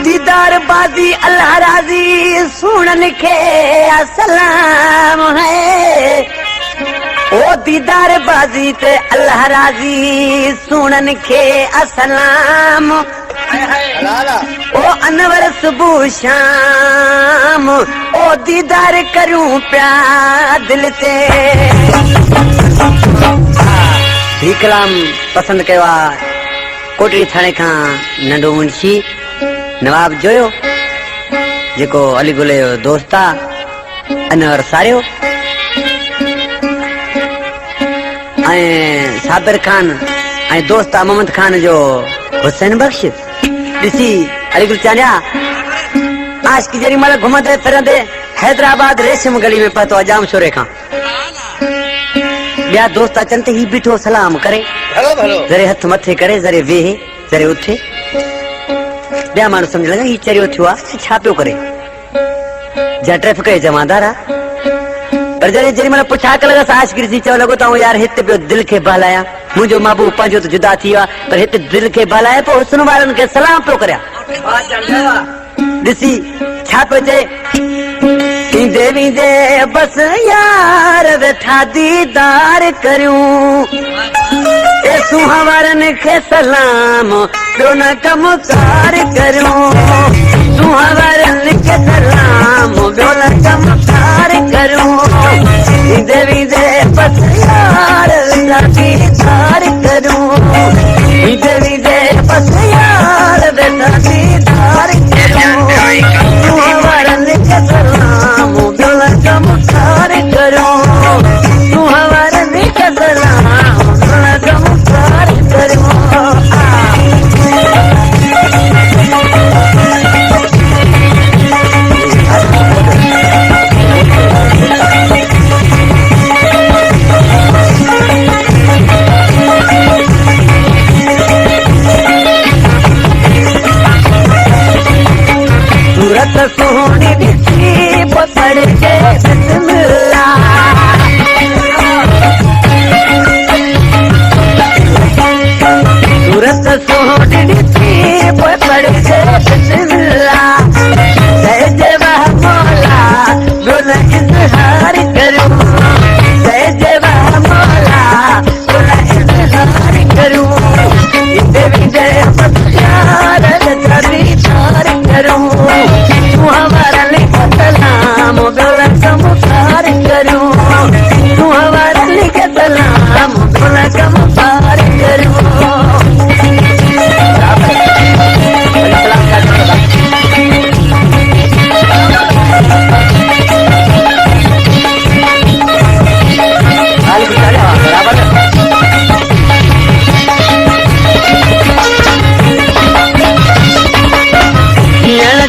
दीदार बाजी अल्लाह राजी सुनन के असलाम है। ओ दीदार बाजी ते अल्लाह राजी सुनन के असलाम। ओ अनवर सुबह शाम ओ दीदार करूं प्या दिल से। ही कलाम पसंद कयो कोटड़ी थाने का नंढो मुंशी नवाब जोयो जेको अली गुले जो दोस्त आ अनवर सारियो ऐं साबिर खान ऐं दोस्त मोहम्मद खान जो हुसैन बख्श ॾिसी अली गुल चांडिया आज की जरी महिल घुमंदे फिरंदे हैदराबाद रेशम गली में पतो जाम शोरे खां ॿिया दोस्त अचनि त ही बीठो सलाम करे जरे हथ मथे करे जरे वेहे जरे उठे। ॿिया माण्हू सम्झ लॻा ही चरियो थियो आहे छा पियो करे जा ट्रैफिक जो जमादार आहे। पर जॾहिं जेॾी महिल पुछा कयो लॻसि आशिक़ी ॾिसी चयो लॻो त यार हिते पियो दिलि खे बहलायां मुंहिंजो महबूब पंहिंजो त जुदा थी वियो आहे पर हिते दिलि खे बहलाए पोइ हुस्न वारनि खे सलाम पियो करियां। ॾिसी छा पियो चए ईंदे वेंदे बस यार वेठा दीदार करूं ए सुहावरनि खे सलाम ॿियो न कमु कार करूं सुहावरनि खे सलाम ॿियो न कमु कार करूं ईंदे वेंदे बस यार वेठा दीदार करूं ईंदे वेंदे बस यार वेठा दीदार करूं सुहावरनि खे सलाम ॿियो न कमु कार करूं सुहावरनि खे सलाम ॿियो न कमु कार करूं। सूरत सोहनी ॾिसी पकड़ के बिस्मिल्लाह सूरत सोहनी ॾिसी पकड़ के बिस्मिल्लाह जय जय वाह मौला ॿियो न इज़हार करूं जय जय वाह मौला ॿियो न इज़हार करूं ईंदे वेंदे बस यार वेठा दीदार करूं सुहावरनि खे सलाम ॿियो न कमु कार करूं सुहावरनि खे सलाम ॿियो न कमु कार करूं।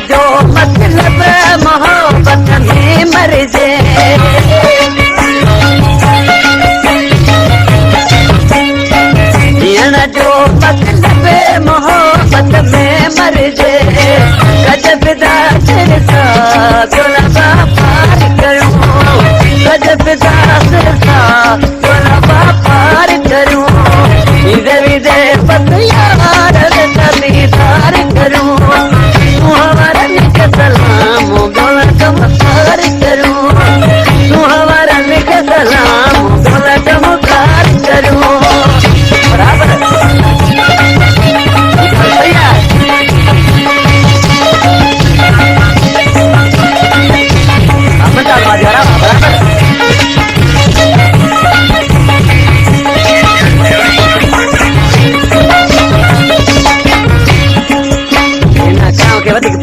जो मतलब मोहब्बत में मर जाए जो मतलब मोहब्बत में मर जाए गजब दासर सा गुलाबा पार करूं गजब दासर सा गुलाबा पार करूं इधर इधर बस यार वेठा दीदार करूं सुहावरनि खे सलाम ॿियो न कमु कार करूं सुहावरनि खे सलाम ॿियो न कमु कार करूं। बराबर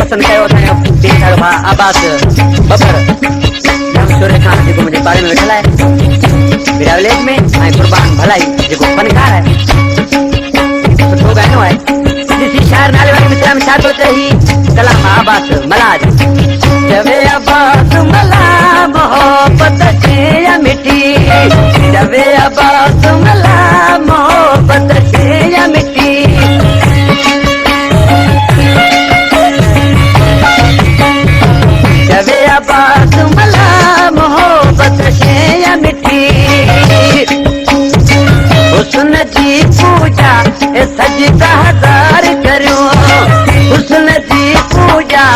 पसंद कयो आबाद बबर शोरे खान जेको मुंहिंजे पाड़े में वेठल आहे विरा विलेज में ऐं कुर्बान भलाई जेको फनकार आहे सुठो ॻाइनो आहे ॾिसी शाइर नाले वारी मिसरा में छा थो चए ही कलाम आबाद मलाज जवे आबाद मला मोहब्बत के मिठी जवे आबाद मला मोहब्बत के मिठी जवे आबाद मला मोहब्बत के मिठी हुस्न जी पूजा सजदा हजार करूं हुस्न जी पूजा